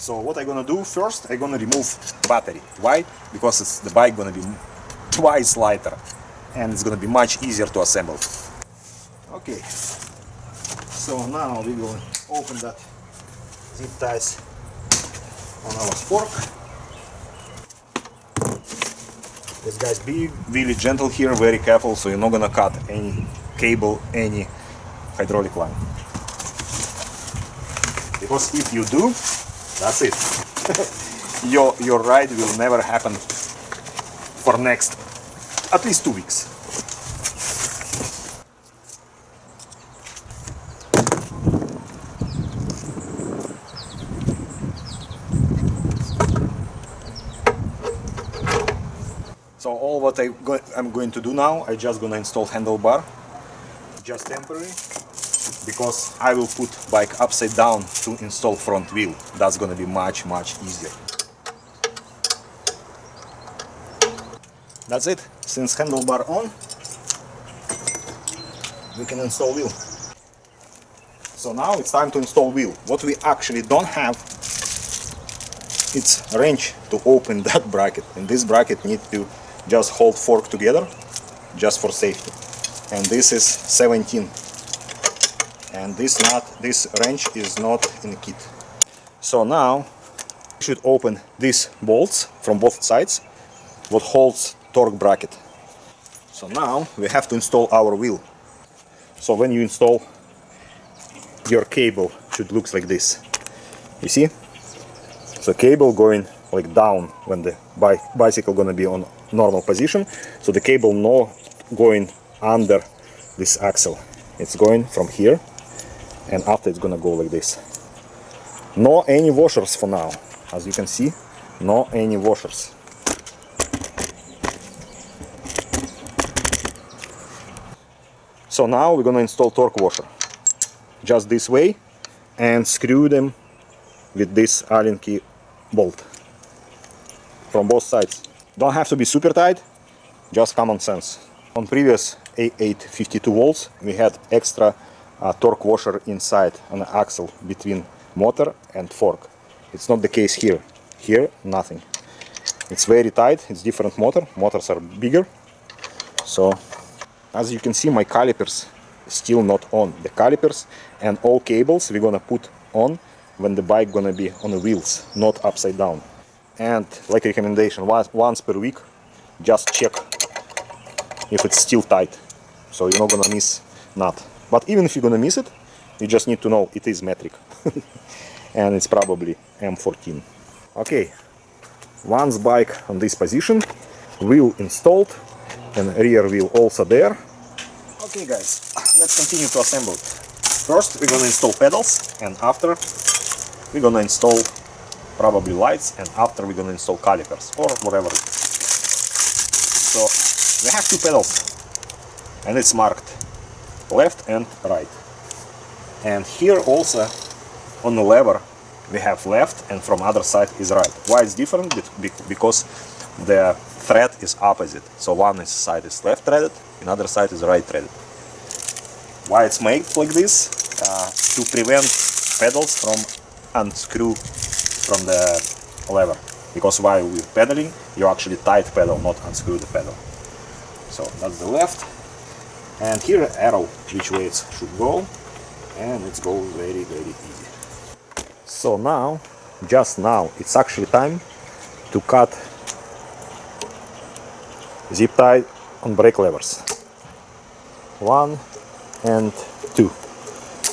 So what I'm gonna do first, I'm gonna remove battery. Why? Because it's the bike gonna be twice lighter and it's gonna be much easier to assemble. Okay, so now we will open that zip ties on our fork. Yes guys, be really gentle here, very careful, so you're not gonna cut any cable, any hydraulic line. Because if you do, that's it. your ride will never happen for next at least 2 weeks. So all what I'm going to do now, I'm just gonna install handlebar, just temporary, because I will put bike upside down to install front wheel. That's gonna be much easier. That's it. Since handlebar on, we can install wheel. So now it's time to install wheel. What we actually don't have, it's a wrench to open that bracket, and this bracket needs to just hold fork together just for safety. And this is 17, and this wrench is not in the kit. So now we should open these bolts from both sides what holds torque bracket. So now we have to install our wheel. So when you install, your cable should look like this. You see? So cable going like down when the bicycle gonna be on normal position. So the cable not going under this axle. It's going from here, and after it's gonna go like this. No any washers for now. As you can see, no any washers. So now we're gonna install torque washer. Just this way, and screw them with this Allen key bolt from both sides. Don't have to be super tight, just common sense. On previous A8 52 volts we had extra torque washer inside on the axle between motor and fork. It's not the case here. Here nothing. It's very tight, it's different motor. Motors are bigger. So as you can see, my calipers still not on. The calipers and all cables we're gonna put on when the bike gonna be on the wheels, not upside down. And like recommendation, once per week, just check if it's still tight, so you're not gonna miss nut. But even if you're gonna miss it, you just need to know it is metric. And it's probably M14. Okay, once bike on this position, wheel installed and rear wheel also there. Okay guys, let's continue to assemble it. First we're gonna install pedals, and after we're gonna install probably lights, and after we're gonna install calipers or whatever. So we have two pedals, and it's marked left and right. And here also on the lever we have left, and from other side is right. Why it's different? Because the thread is opposite. So one side is left threaded, another side is right threaded. Why it's made like this? To prevent pedals from unscrew from the lever. Because while we're pedaling, you actually tight pedal, not unscrew the pedal. So that's the left. And here arrow which way it should go, and it's go very easy. So now, just now, it's actually time to cut zip tie on brake levers. 1 and 2.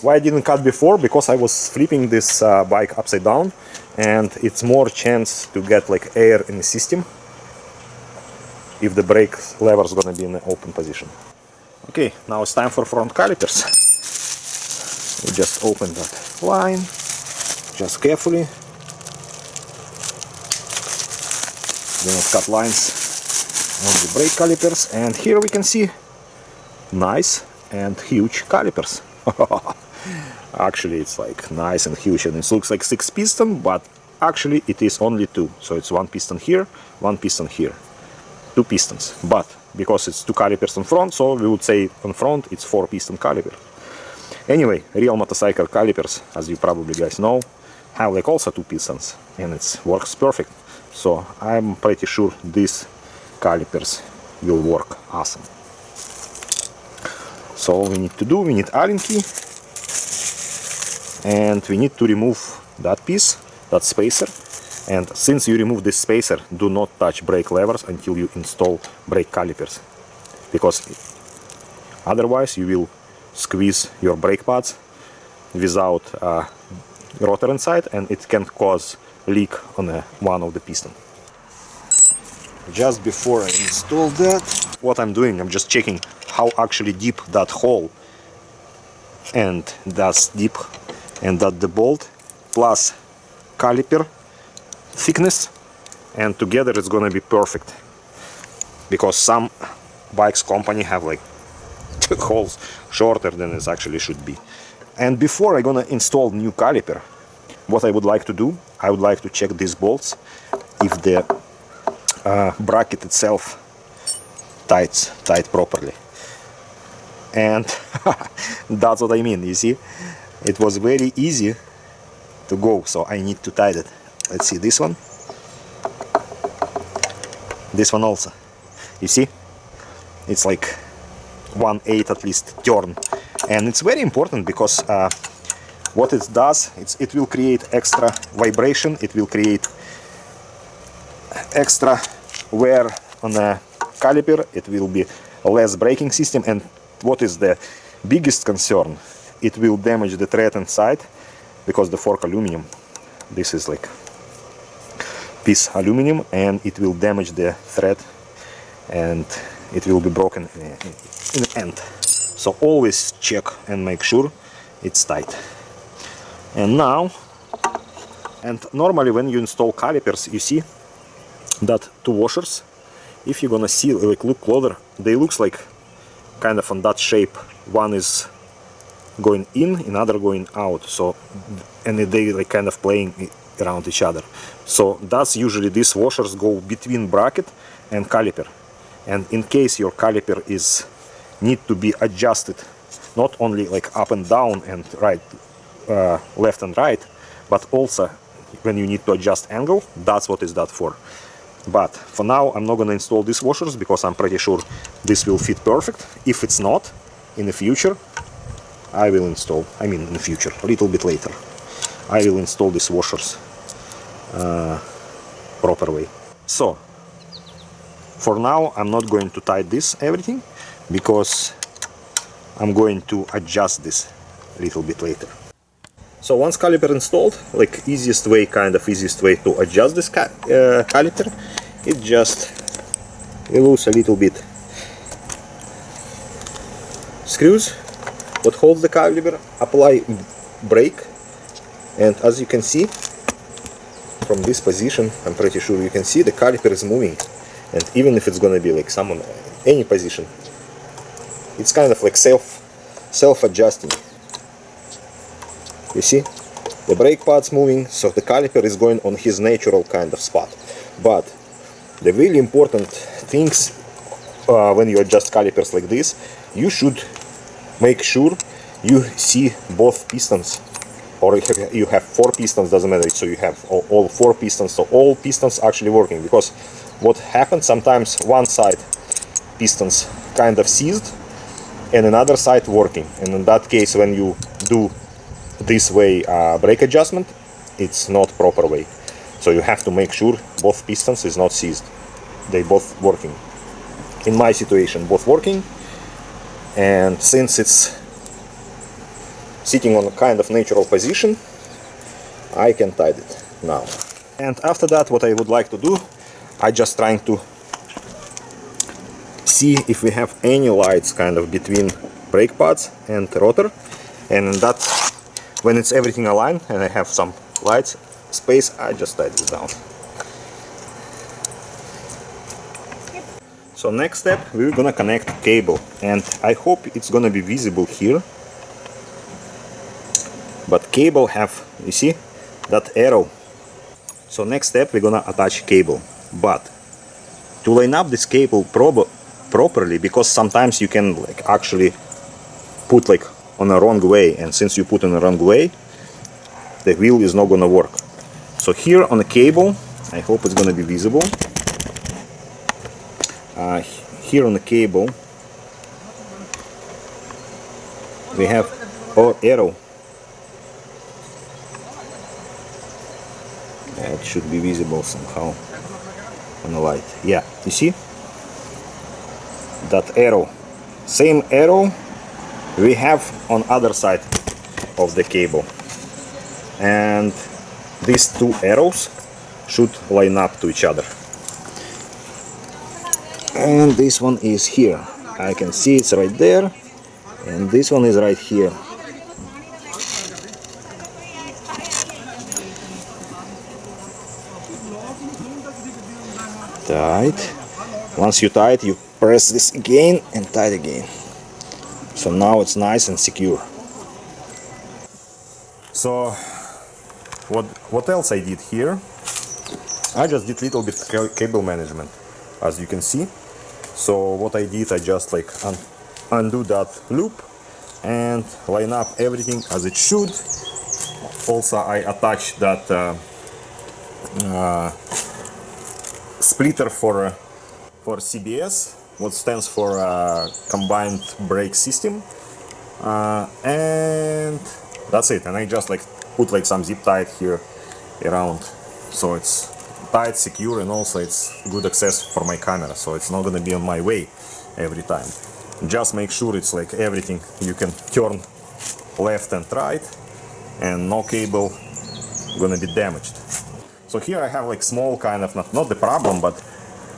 Why I didn't cut before? Because I was flipping this bike upside down, and it's more chance to get like air in the system if the brake lever is gonna be in the open position. Okay, now it's time for front calipers. We just open that line, just carefully. Do not cut lines on the brake calipers, and here we can see nice and huge calipers. Actually it's like nice and huge, and it looks like 6 piston, but actually it is only 2. So it's 1 piston here, 1 piston here, 2 pistons. But because it's 2 calipers in front, so we would say on front it's 4 piston caliper. Anyway, real motorcycle calipers, as you probably guys know, have like also 2 pistons, and it works perfect. So I'm pretty sure these calipers will work awesome. So all we need to do, we need Allen key, and we need to remove that piece, that spacer. And since you remove this spacer, do not touch brake levers until you install brake calipers, because otherwise you will squeeze your brake pads without rotor inside, and it can cause leak on one of the piston. Just before I install that, what I'm doing, I'm just checking how actually deep that hole and that's deep, and that the bolt plus caliper thickness, and together it's gonna be perfect, because some bikes company have like holes shorter than it actually should be. And before I'm gonna install new caliper, what I would like to do, I would like to check these bolts if the bracket itself tight properly. And that's what I mean, you see, it was very easy to go, so I need to tighten it. Let's see this one, this one also, you see, it's like 1/8 at least turn, and it's very important because what it does, it will create extra vibration, it will create extra wear on the caliper, it will be less braking system, and what is the biggest concern, it will damage the thread inside, because the fork aluminum, this is like piece aluminum, and it will damage the thread and it will be broken in the end. So always check and make sure it's tight. And now, and normally when you install calipers, you see that 2 washers, if you're gonna see, like, look closer, they looks like kind of on that shape. One is going in, another going out, so, and they like kind of playing around each other. So that's usually these washers go between bracket and caliper. And in case your caliper is need to be adjusted, not only like up and down and right, left and right, but also when you need to adjust angle, that's what is that for. But for now I'm not gonna install these washers, because I'm pretty sure this will fit perfect. If it's not, in the future I will install, I mean in the future, a little bit later, I will install these washers proper way. So for now I'm not going to tie this everything, because I'm going to adjust this a little bit later. So once caliper installed, like easiest way to adjust this caliper, it just loose a little bit screws what holds the caliper, apply brake, and as you can see from this position, I'm pretty sure you can see the caliper is moving, and even if it's gonna be like some any position, it's kind of like self-adjusting. You see, the brake pad's moving, so the caliper is going on his natural kind of spot. But the really important things when you adjust calipers like this, you should make sure you see both pistons, or you have 4 pistons, doesn't matter, so you have all 4 pistons, so all pistons actually working. Because what happens sometimes, one side pistons kind of seized and another side working, and in that case when you do this way brake adjustment, it's not proper way. So you have to make sure both pistons is not seized, they both working. In my situation, both working, and since it's sitting on a kind of natural position, I can tie it now. And after that, what I would like to do, I just trying to see if we have any lights kind of between brake pads and rotor, and that when it's everything aligned and I have some lights space, I just tie this down. So next step, we're gonna connect cable, and I hope it's gonna be visible here, but cable have, you see that arrow. So next step, we're gonna attach cable, but to line up this cable properly, because sometimes you can like actually put like on a wrong way, and since you put in the wrong way, the wheel is not gonna work. So here on the cable, I hope it's gonna be visible. Here on the cable, we have our arrow. It should be visible somehow on the light. Yeah, you see? That arrow. Same arrow we have on other side of the cable. And these two arrows should line up to each other. And this one is here. I can see it's right there. And this one is right here. Tight. Once you tie it, you press this again and tie it again. So now it's nice and secure. So what else I did here? I just did little bit cable management, as you can see. So what I did, I just like undo that loop and line up everything as it should. Also I attached that splitter for CBS, what stands for combined brake system, and that's it. And I just like put like some zip tie here around, so it's tight, secure, and also it's good access for my camera, so it's not gonna be on my way every time. Just make sure it's like everything you can turn left and right, and no cable gonna be damaged. So here I have like small kind of, not the problem, but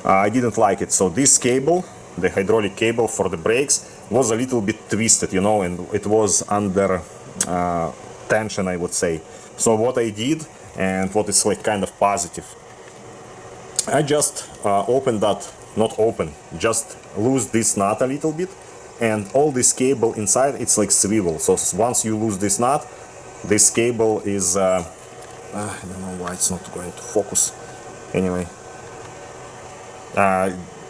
I didn't like it. So this cable, the hydraulic cable for the brakes, was a little bit twisted, you know, and it was under tension, I would say. So what I did, and what is like kind of positive, I just opened that, not open, just lose this nut a little bit, and all this cable inside, it's like swivel. So once you lose this nut, this cable is, I don't know why it's not going to focus. Anyway,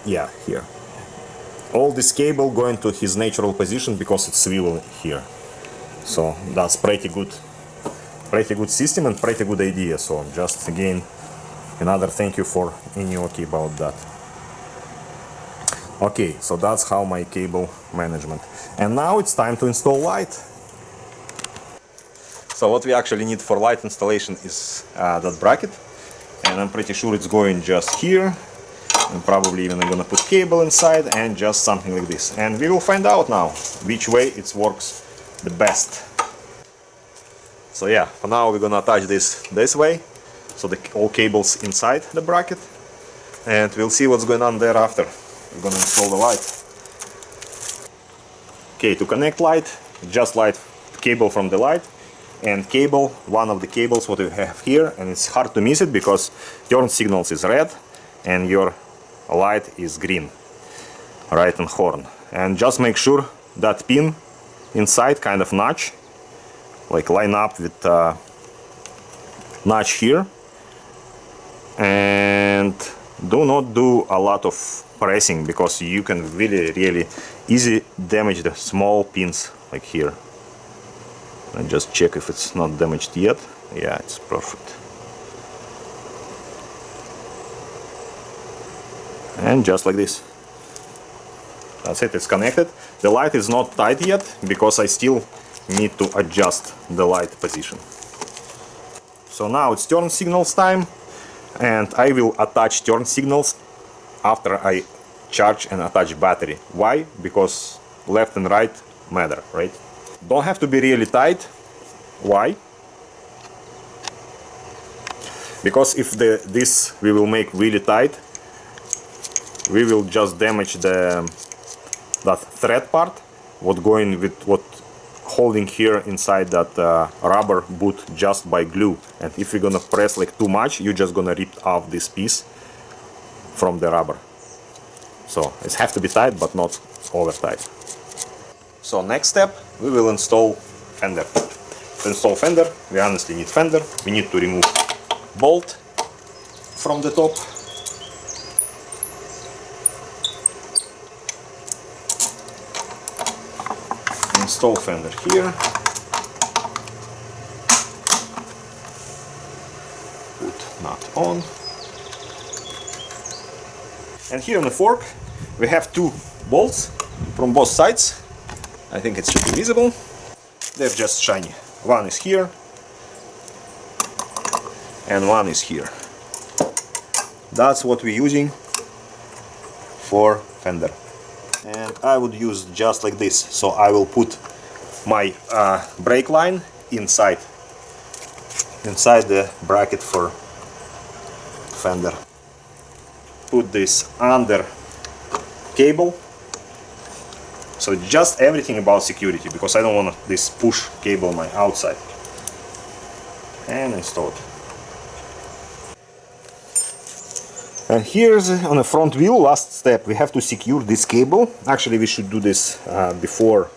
yeah, here. All this cable going to his natural position because it's swivel here. So that's pretty good system and pretty good idea. So just again, another thank you for Aniioki about that. Okay, so that's how my cable management. And now it's time to install light. So what we actually need for light installation is that bracket, and I'm pretty sure it's going just here, and probably even I'm gonna put cable inside and just something like this. And we will find out now which way it works the best. So yeah, for now we're gonna attach this way, so all cables inside the bracket, and we'll see what's going on there after. We're gonna install the light. Okay, to connect light, just light cable from the light, and cable, one of the cables what we have here, and it's hard to miss it because turn signals is red and your light is green, right, and horn. And just make sure that pin inside kind of notch, like line up with notch here, and do not do a lot of pressing because you can really easy damage the small pins like here. And just check if it's not damaged yet. Yeah, it's perfect. And just like this. That's it, it's connected. The light is not tight yet because I still need to adjust the light position. So now it's turn signals time, and I will attach turn signals after I charge and attach battery. Why? Because left and right matter, right? Don't have to be really tight. Why? Because if this we will make really tight, we will just damage that thread part, what going with what holding here inside that rubber boot just by glue. And if you're gonna press like too much, you're just gonna rip off this piece from the rubber. So it has to be tight, but not over tight. So next step, we will install fender. To install fender, we honestly need fender. We need to remove bolt from the top. Install fender here. not on. And here on the fork we have two bolts from both sides. I think it should be visible. They're just shiny. One is here and one is here. That's what we're using for fender. And I would use just like this. So I will put my brake line inside the bracket for fender. Put this under cable. So it's just everything about security, because I don't want this push cable on my outside. And install it. And here's on the front wheel, last step. We have to secure this cable. Actually, we should do this before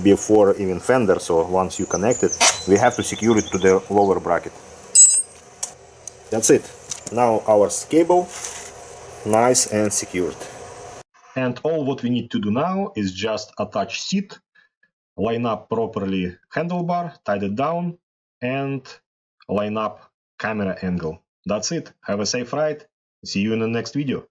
before even fender. So once you connect it, we have to secure it to the lower bracket. That's it. Now our cable nice and secured. And all what we need to do now is just attach seat, line up properly handlebar, tighten it down, and line up camera angle. That's it. Have a safe ride. See you in the next video.